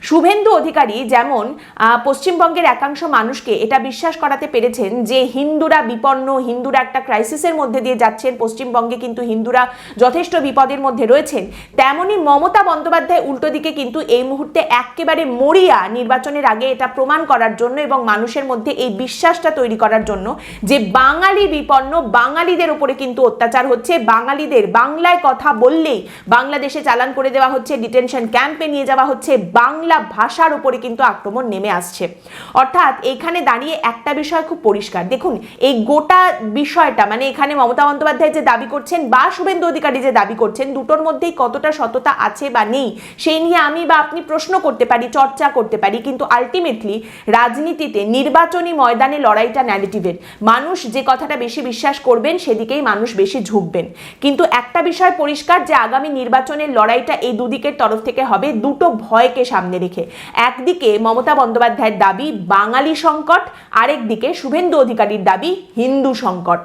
শুভেন্দু অধিকারী যেমন পশ্চিমবঙ্গের একাংশ মানুষকে এটা বিশ্বাস করাতে পেরেছেন যে হিন্দুরা বিপন্ন, হিন্দুরা একটা ক্রাইসিসের মধ্যে দিয়ে যাচ্ছেন, পশ্চিমবঙ্গে কিন্তু হিন্দুরা যথেষ্ট বিপদের মধ্যে রয়েছেন, তেমনি মমতা বন্দ্যোপাধ্যায় উল্টো দিকে কিন্তু এই মুহূর্তে একেবারে মরিয়া নির্বাচনের আগে এটা প্রমাণ করার জন্য এবং মানুষের মধ্যে এই বিশ্বাসটা তৈরি করার জন্য যে বাঙালি বিপন্ন, বাঙালিদের উপরে কিন্তু অত্যাচার হচ্ছে, বাঙালিদের বাংলায় কথা বললেই বাংলাদেশে চালান করে দেওয়া হচ্ছে, ডিটেনশন ক্যাম্পে নিয়ে যাওয়া হচ্ছে, বাংলা ভাষার উপরে কিন্তু আক্রমণ নেমে আসছে। অর্থাৎ এখানে দাঁড়িয়ে একটা বিষয় খুব পরিষ্কার, দেখুন এই গোটা বিষয়টা মানে এখানে মমতা বন্দ্যোপাধ্যায় যে দাবি করছেন বা শুভেন্দু অধিকারী যে দাবি করছেন দুটোর মধ্যেই কতটা সততা আছে বা নেই সেই নিয়ে আমি বা আপনি প্রশ্ন করতে পারি, চর্চা করতে পারি, কিন্তু আলটিমেটলি রাজনীতিতে নির্বাচনী ময়দানে লড়াইটা ন্যারেটিভের, মানুষ যে কথাটা বেশি বিশ্বাস করবেন সেদিকেই মানুষ বেশি ঝুঁকবেন। কিন্তু একটা বিষয় পরিষ্কার যে আগামী নির্বাচনের লড়াইটা এই দুদিকের তরফ থেকে হবে দুটো ভয়কে সামনে রেখে। একদিকে মমতা বন্দ্যোপাধ্যায়ের দাবি বাঙালি সংকট, আরেকদিকে শুভেন্দু অধিকারীর দাবি হিন্দু সংকট।